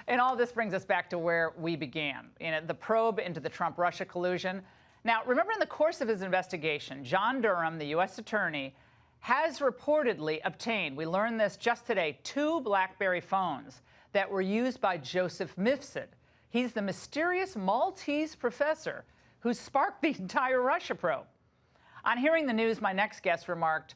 And all this brings us back to where we began, the probe into the Trump-Russia collusion. Now, remember, in the course of his investigation, John Durham, the U.S. attorney, has reportedly obtained, we learned this just today, 2 BlackBerry phones that were used by Joseph Mifsud. He's the mysterious Maltese professor who sparked the entire Russia probe. On hearing the news, my next guest remarked,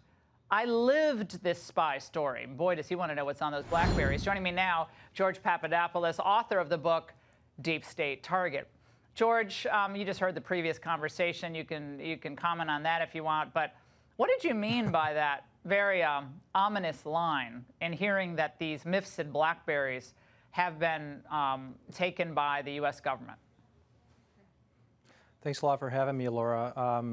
"I lived this spy story." Boy, does he want to know what's on those BlackBerries. Joining me now, George Papadopoulos, author of the book Deep State Target. George, you just heard the previous conversation. You can comment on that if you want. But what did you mean by that very ominous line in hearing that these Mifsud BlackBerries have been taken by the U.S. government? Thanks a lot for having me, Laura.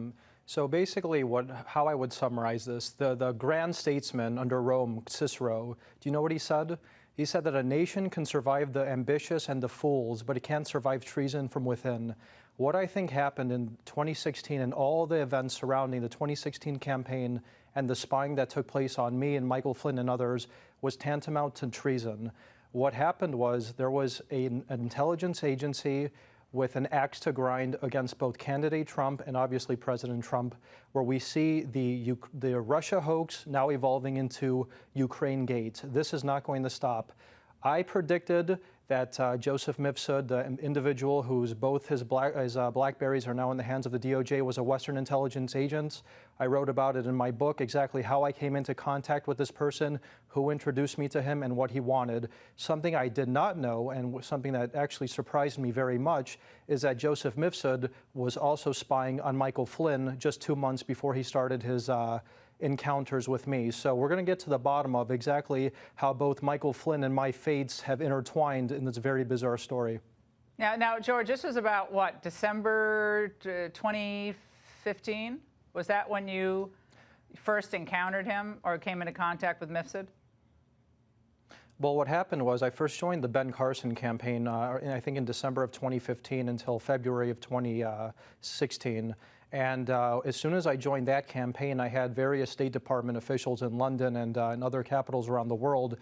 So basically, how I would summarize this, the grand statesman under Rome, Cicero, do you know what he said? He said that a nation can survive the ambitious and the fools, but it can't survive treason from within. What I think happened in 2016 and all the events surrounding the 2016 campaign and the spying that took place on me and Michael Flynn and others was tantamount to treason. What happened was there was an intelligence agency with an axe to grind against both candidate Trump and obviously President Trump, where we see the Russia hoax now evolving into Ukraine Gate. This is not going to stop. I predicted that Joseph Mifsud, the individual whose both his BlackBerries are now in the hands of the DOJ, was a Western intelligence agent. I wrote about it in my book, exactly how I came into contact with this person, who introduced me to him, and what he wanted. Something I did not know, and something that actually surprised me very much, is that Joseph Mifsud was also spying on Michael Flynn just 2 months before he started his encounters with me. So we're going to get to the bottom of exactly how both Michael Flynn and my fates have intertwined in this very bizarre story. Now, George, this was about what, December 2015? Was that when you first encountered him or came into contact with Mifsud? Well, what happened was I first joined the Ben Carson campaign, I think in December of 2015 until February of 2016. And as soon as I joined that campaign, I had various State Department officials in London and in other capitals around the world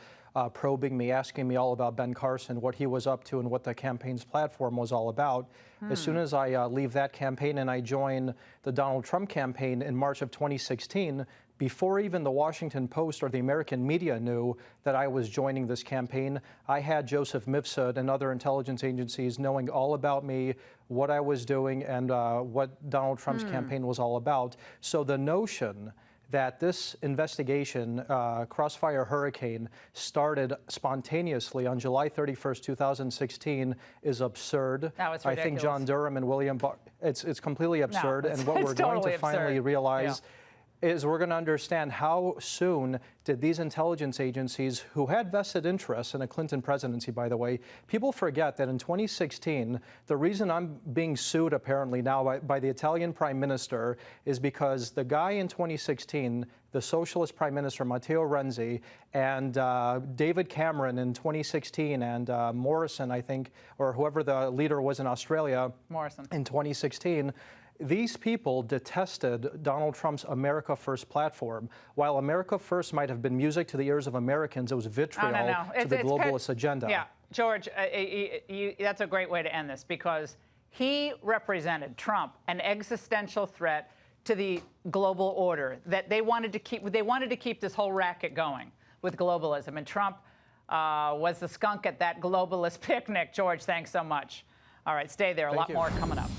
probing me, asking me all about Ben Carson, what he was up to, and what the campaign's platform was all about. As soon as I leave that campaign and I join the Donald Trump campaign in March of 2016, before even the Washington Post or the American media knew that I was joining this campaign, I had Joseph Mifsud and other intelligence agencies knowing all about me, what I was doing, and what Donald Trump's campaign was all about. So the notion that this investigation, Crossfire Hurricane, started spontaneously on July 31st, 2016 is absurd. That was ridiculous. I think John Durham and William Barr, it's completely absurd. No, and what we're totally going to finally realize is we're going to understand how soon did these intelligence agencies, who had vested interests in a Clinton presidency, by the way, people forget that in 2016, the reason I'm being sued apparently now by the Italian prime minister is because the guy in 2016, the socialist prime minister, Matteo Renzi, and David Cameron in 2016, and Morrison, I think, or whoever the leader was in Australia in 2016, these people detested Donald Trump's America First platform. While America First might have been music to the ears of Americans, it was vitriol to the globalist agenda. Yeah, George, that's a great way to end this, because he represented, Trump, an existential threat to the global order that they wanted to keep. They wanted to keep this whole racket going with globalism, and Trump was the skunk at that globalist picnic. George, thanks so much. All right, stay there. A lot more coming up.